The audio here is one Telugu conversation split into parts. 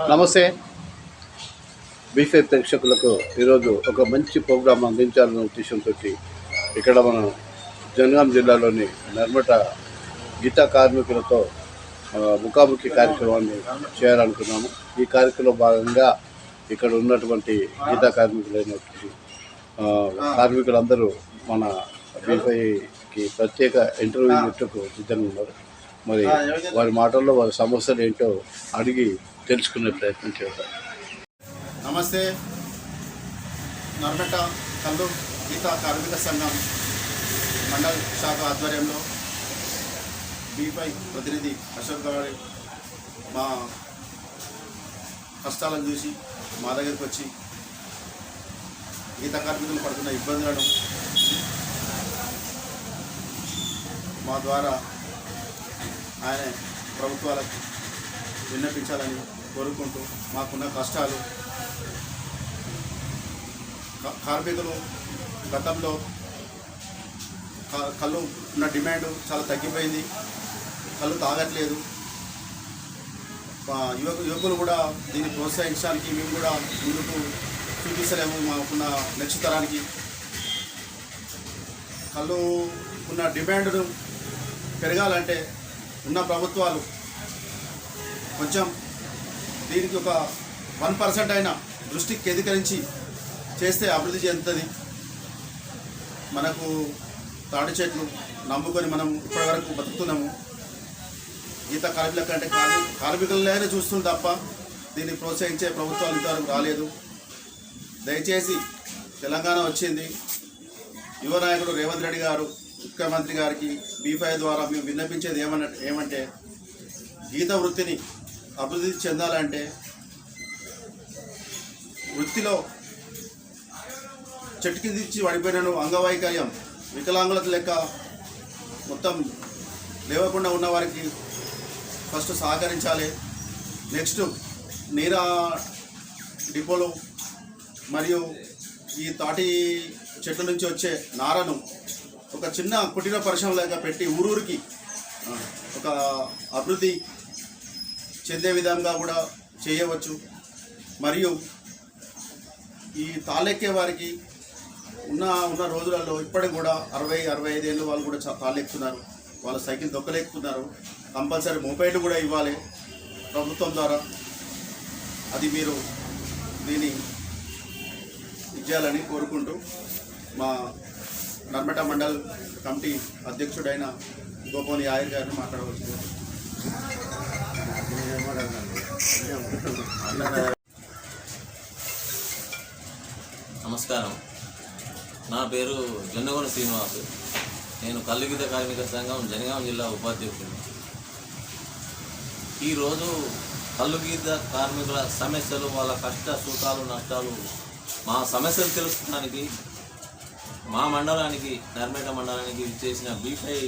నమస్తే బీఫై ప్రేక్షకులకు ఈరోజు ఒక మంచి ప్రోగ్రాం అందించాలనే ఉద్దేశంతో ఇక్కడ మనం జనగాం జిల్లాలోని నర్మట గీతా కార్మికులతో ముఖాముఖి కార్యక్రమాన్ని చేయాలనుకున్నాము. ఈ కార్యక్రమంలో భాగంగా ఇక్కడ ఉన్నటువంటి గీతా కార్మికులైనటువంటి కార్మికులందరూ మన బీఫైకి ప్రత్యేక ఇంటర్వ్యూ ఇచ్చుకు సిద్ధంగా ఉన్నారు. మరి వారి మాటల్లో వారి సమస్యలు ఏంటో అడిగి తెలుసుకునే ప్రయత్నం చేద్దాం. నమస్తే. నర్మట కల్లు గీతా కార్మిక సంఘం మండల శాఖ ఆధ్వర్యంలో బీఫై ప్రతినిధి అశోక్ గారి మా కష్టాలను చూసి మా దగ్గరికి వచ్చి గీతా కార్మికులు పడుతున్న ఇబ్బందులను మా ద్వారా ఆయన ప్రభుత్వాలకు విన్నపించాలని కోరుకుంటూ మాకున్న కష్టాలు, కార్మికులు గతంలో కళ్ళు ఉన్న డిమాండ్ చాలా తగ్గిపోయింది. కళ్ళు తాగట్లేదు. యువకులు కూడా దీన్ని ప్రోత్సహించడానికి మేము కూడా ముందుకు చూపిస్తలేము. మాకున్న నెక్స్ట్ తరానికి కళ్ళు ఉన్న డిమాండ్ను పెరగాలంటే ఉన్న ప్రభుత్వాలు కొంచెం దీనికి ఒక 1% అయినా దృష్టికి కేంద్రీకరించి చేస్తే అభివృద్ధి చెందుతుంది. మనకు తాడి చెట్లు నమ్ముకొని మనం ఇప్పటివరకు బతుకుతున్నాము. గీత కార్మికుల కంటే కార్మికులనే చూస్తుంది తప్ప దీన్ని ప్రోత్సహించే ప్రభుత్వాలు ఇంతవరకు రాలేదు. దయచేసి తెలంగాణ వచ్చింది, యువ నాయకుడు రేవంత్ రెడ్డి గారు ముఖ్యమంత్రి గారికి బీఫై ద్వారా మేము విన్నపించేది ఏమంటే గీత వృత్తిని అభివృద్ధి చెందాలంటే వృత్తిలో చెట్టు కింద ఇచ్చి పడిపోయిన అంగవైకల్యం వికలాంగుల లెక్క మొత్తం లేవకుండా ఉన్న వారికి ఫస్ట్ సహకరించాలి. నెక్స్ట్ నీరా డిపోలు మరియు ఈ తాటి చెట్ల నుంచి వచ్చే నారను ఒక చిన్న కుటీర పరిశ్రమలాగా పెట్టి ఊరూరికి ఒక అభివృద్ధి చెందే విధంగా కూడా చేయవచ్చు. మరియు ఈ తాళెక్కే వారికి ఉన్న రోజులలో ఇప్పటికి కూడా 60-65 ఏళ్ళు వాళ్ళు కూడా తాళెక్కుతున్నారు. వాళ్ళ సైకిల్ దొక్కలేక్కుతున్నారు. కంపల్సరీ మోపైడ్లు కూడా ఇవ్వాలి ప్రభుత్వం ద్వారా. అది మీరు దీన్ని ఇచ్చేయాలని కోరుకుంటూ మా నర్మట మండల్ కమిటీ అధ్యక్షుడైన గోపోని ఆయుర్ గారిని మాట్లాడవచ్చు. నమస్కారం. నా పేరు జొన్నగొండ శ్రీనివాసు. నేను కల్లు గీత కార్మిక సంఘం జనగాం జిల్లా ఉపాధ్యక్షుడు. ఈరోజు కల్లు గీత కార్మికుల సమస్యలు, వాళ్ళ కష్ట సుఖాలు నష్టాలు, మా సమస్యలు తెలుసుకోవడానికి మా మండలానికి నర్మట మండలానికి చేసిన బీఫై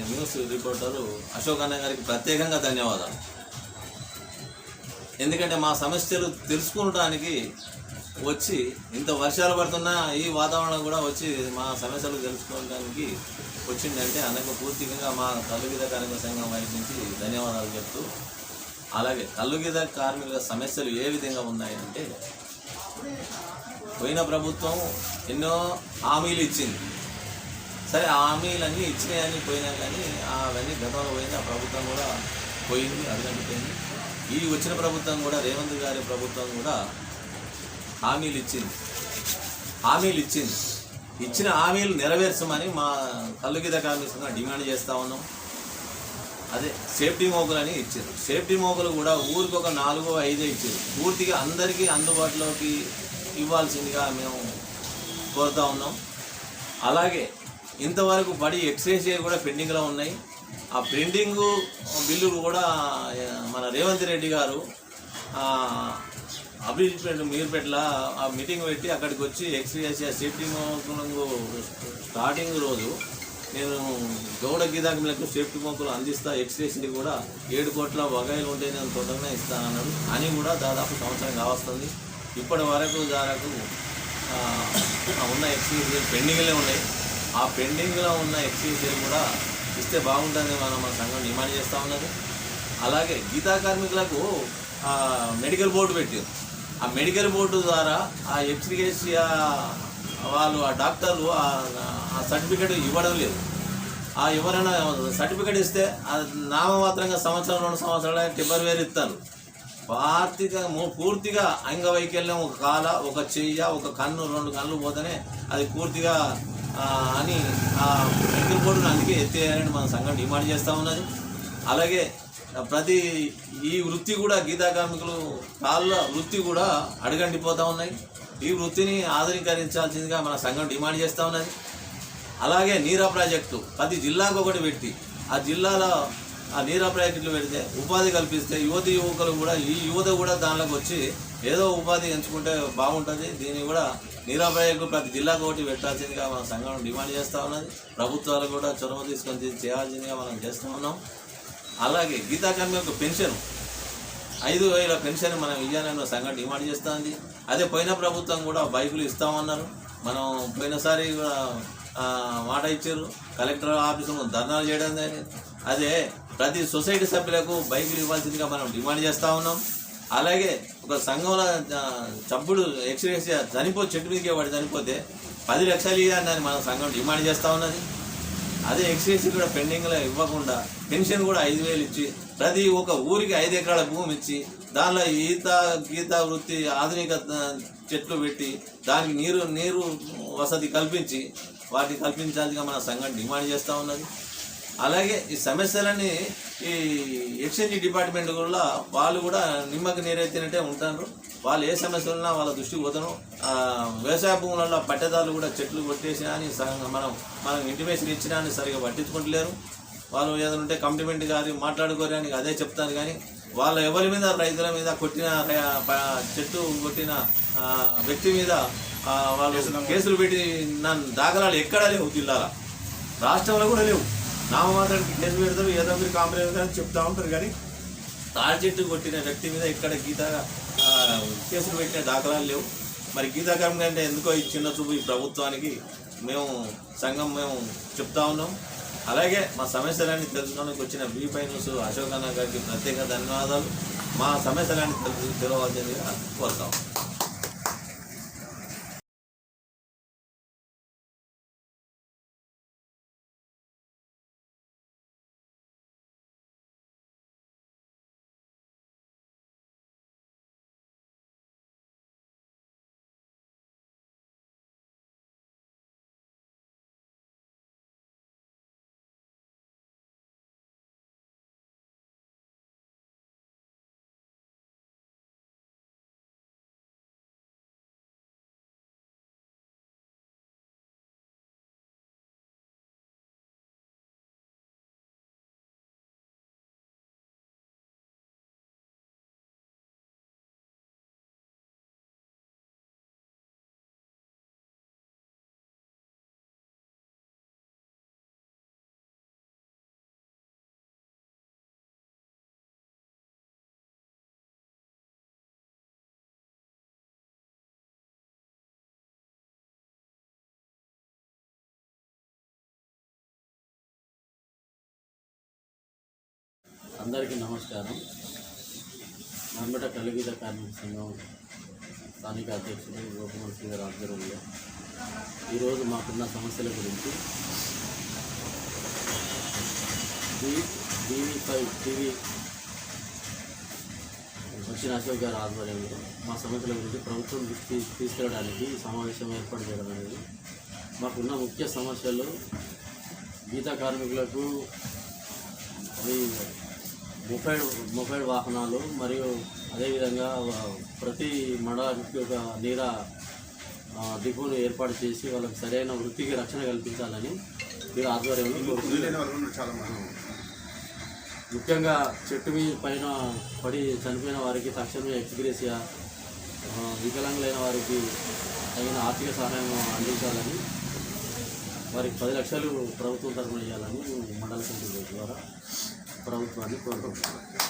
న్యూస్ రిపోర్టరు అశోక్ అన్న గారికి ప్రత్యేకంగా ధన్యవాదాలు. ఎందుకంటే మా సమస్యలు తెలుసుకోవడానికి వచ్చి ఇంత వర్షాలు పడుతున్నా ఈ వాతావరణం కూడా వచ్చి మా సమస్యలు తెలుసుకోవడానికి వచ్చిందంటే అందుకు పూర్తిగా మా కల్లు గీత కార్మిక సంఘం వైపు నుంచి ధన్యవాదాలు చెప్తూ, అలాగే కల్లు గీత కార్మికుల సమస్యలు ఏ విధంగా ఉన్నాయంటే, పోయిన ప్రభుత్వం ఎన్నో హామీలు ఇచ్చింది. సరే, ఆ హామీలన్నీ ఇచ్చినాయని పోయినా కానీ అవన్నీ గతంలో పోయింది. ఆ ప్రభుత్వం కూడా పోయింది, అడగండిపోయింది. ఈ వచ్చిన ప్రభుత్వం కూడా రేవంత్ గారి ప్రభుత్వం కూడా హామీలు ఇచ్చింది. ఇచ్చిన హామీలు నెరవేర్చమని మా కల్లు గీత కార్మికంగా డిమాండ్ చేస్తూ ఉన్నాం. అదే సేఫ్టీ మోకులని ఇచ్చారు. సేఫ్టీ మోకులు కూడా ఊరికి ఒక 4-5 ఇచ్చారు. పూర్తిగా అందరికీ అందుబాటులోకి ఇవ్వాల్సిందిగా మేము కోరుతూ ఉన్నాం. అలాగే ఇంతవరకు బడి ఎక్స్రేస్ కూడా పెండింగ్లో ఉన్నాయి. ఆ పెండింగు బిల్లులు కూడా మన రేవంత్ రెడ్డి గారు అభివృద్ధి మీరుపేటలో ఆ మీటింగ్ పెట్టి అక్కడికి వచ్చి ఎక్స్రేస్ సేఫ్టీ మోకులు స్టార్టింగ్ రోజు నేను గౌడ గీతాకులకు సేఫ్టీ మోకులు అందిస్తా, ఎక్స్రేస్ని కూడా 7 కోట్ల వగాయిలు ఉంటే నేను తొందరగా ఇస్తానన్నాడు. అని కూడా దాదాపు సంవత్సరం కావస్తుంది. ఇప్పటి వరకు ఉన్న ఎక్స్రేస్ పెండింగ్లే ఉన్నాయి. ఆ పెండింగ్లో ఉన్న ఎక్స్రేస్ కూడా ఇస్తే బాగుంటుంది మన సంఘం డిమాండ్ చేస్తూ ఉన్నది. అలాగే గీతా కార్మికులకు మెడికల్ బోర్డు పెట్టారు. ఆ మెడికల్ బోర్డు ద్వారా ఆ ఎక్స్గ్రేషియా వాళ్ళు ఆ డాక్టర్లు ఆ సర్టిఫికేట్ ఇవ్వడం లేదు. ఆ ఎవరైనా సర్టిఫికేట్ ఇస్తే అది నామమాత్రంగా సంవత్సరం 2 సంవత్సరాలు టెంపరరీ ఇస్తారు. పూర్తిగా అంగవైకల్యం, ఒక కాల, ఒక చెయ్య, ఒక కన్ను, 2 కన్నులు పోతేనే అది పూర్తిగా అని ఆ మెడికల్ బోర్డును అందుకే ఎత్తేయాలని మన సంఘం డిమాండ్ చేస్తూ ఉన్నది. అలాగే ప్రతి ఈ వృత్తి కూడా గీతా కార్మికులు కాళ్ళ వృత్తి కూడా అడుగంటిపోతూ ఉన్నాయి. ఈ వృత్తిని ఆధునీకరించాల్సిందిగా మన సంఘం డిమాండ్ చేస్తూ ఉన్నది. అలాగే నీరా ప్రాజెక్టు ప్రతి జిల్లాకు ఒకటి పెట్టి ఆ జిల్లాలో ఆ నీరా ప్రాజెక్టులు పెడితే ఉపాధి కల్పిస్తే యువకులు కూడా ఈ యువత కూడా దానిలోకి వచ్చి ఏదో ఉపాధి ఎంచుకుంటే బాగుంటుంది. దీన్ని కూడా నీరా ప్రాజెక్టు ప్రతి జిల్లాకు ఒకటి పెట్టాల్సిందిగా మన సంఘం డిమాండ్ చేస్తూ ఉన్నది. ప్రభుత్వాలు కూడా చొరవ తీసుకొని చేయాల్సిందిగా మనం చేస్తూ ఉన్నాం. అలాగే గీతా కార్మికులకు పెన్షన్ 5,000 పెన్షన్ మనం ఇవ్వాలని సంఘం డిమాండ్ చేస్తుంది. అదే పోయిన ప్రభుత్వం కూడా బైకులు ఇస్తామన్నారు. మనం పోయినసారి కూడా మాట ఇచ్చారు. కలెక్టర్ ఆఫీసులో ధర్నాలు చేయడం జరిగింది. అదే ప్రతి సొసైటీ సభ్యులకు బైకులు ఇవ్వాల్సిందిగా మనం డిమాండ్ చేస్తూ ఉన్నాం. అలాగే ఒక సంఘంలో చప్పుడు ఎక్స్గ్రేషియా చెట్టు మీదకే వాడు చనిపోతే 10 లక్షలు ఇవ్వాలని మన సంఘం డిమాండ్ చేస్తూ ఉన్నది. అదే ఎక్స్గ్రేషియా కూడా పెండింగ్లో ఇవ్వకుండా పెన్షన్ కూడా 5,000 ఇచ్చి ప్రతి ఒక ఊరికి 5 ఎకరాల భూమి ఇచ్చి దానిలో గీతా వృత్తి ఆధునిక చెట్లు పెట్టి దానికి నీరు వసతి కల్పించి వాటిని కల్పించాల్సిగా మన సంఘం డిమాండ్ చేస్తూ ఉన్నది. అలాగే ఈ సమస్యలని ఈ ఎక్స్చేంజ్ డిపార్ట్మెంట్ కూడా వాళ్ళు కూడా నిమ్మకి నీరైతేనట్టే ఉంటారు. వాళ్ళు ఏ సమస్యలు ఉన్నా వాళ్ళ దృష్టికి పోతాను. వ్యవసాయ భూములలో పట్టేదారులు కూడా చెట్లు కొట్టేసినా అని మనం ఇంటిమేషన్ ఇచ్చినా అని సరిగా పట్టించుకుంటలేరు. వాళ్ళు ఏదైనా ఉంటే కమిట్మెంట్ గారి మాట్లాడుకోరని అదే చెప్తాను. కానీ వాళ్ళు ఎవరి మీద రైతుల మీద కొట్టిన చెట్టు కొట్టిన వ్యక్తి మీద వాళ్ళు కేసులు పెట్టి దాఖలాలు ఎక్కడా లేవు. జిల్లాల రాష్ట్రంలో కూడా లేవు. నామమాత్రానికి కేసు పెడతారు, ఏదో మీరు కాంప్రమైజ్ అని చెప్తా ఉంటారు. కానీ తాడి చెట్టు కొట్టిన వ్యక్తి మీద ఇక్కడ కేసులు పెట్టిన దాఖలాలు లేవు. మరి గీతా కార్మికులు అంటే ఎందుకో ఈ చిన్న చూపు ఈ ప్రభుత్వానికి సంఘం చెప్తా ఉన్నాం. అలాగే మా సమస్యలన్నీ తెలుసుకోవడానికి వచ్చిన బీపై న్యూస్ అశోక్ అన్న గారికి ప్రత్యేక ధన్యవాదాలు. మా సమస్యలన్నీ తెలవాల్సిందిగా కోరుతాం. అందరికీ నమస్కారం. నర్మట కలుగీత కార్మిక సంఘం స్థానిక అధ్యక్షుడు గోపమల్ శ్రీ గారి ఆధ్వర్యంలో ఈరోజు మాకున్న సమస్యల గురించి టీవీ వచ్చిన అశోక్ గారి ఆధ్వర్యంలో మా సమస్యల గురించి ప్రభుత్వం తీసుకెళ్ళడానికి సమావేశం ఏర్పాటు చేయడం అనేది. మాకున్న ముఖ్య సమస్యలు గీతా కార్మికులకు అవి మొబైల్ వాహనాలు మరియు అదేవిధంగా ప్రతి మండలానికి ఒక నీరా డిపోను ఏర్పాటు చేసి వాళ్ళకి సరైన వృత్తికి రక్షణ కల్పించాలని వీరి ఆధ్వర్యంలో కోరుకుంటున్నాను. ముఖ్యంగా చెట్టు పైన పడి చనిపోయిన వారికి తక్షణమే ఎక్స్గ్రేషియా, వికలాంగులైన వారికి తగిన ఆర్థిక సహాయం అందించాలని, వారికి 10 లక్షలు ప్రభుత్వం తరఫున ఇవ్వాలని మండల కమిటీ ద్వారా ప్రభుత్వాన్ని కోరుకుంటున్నాను.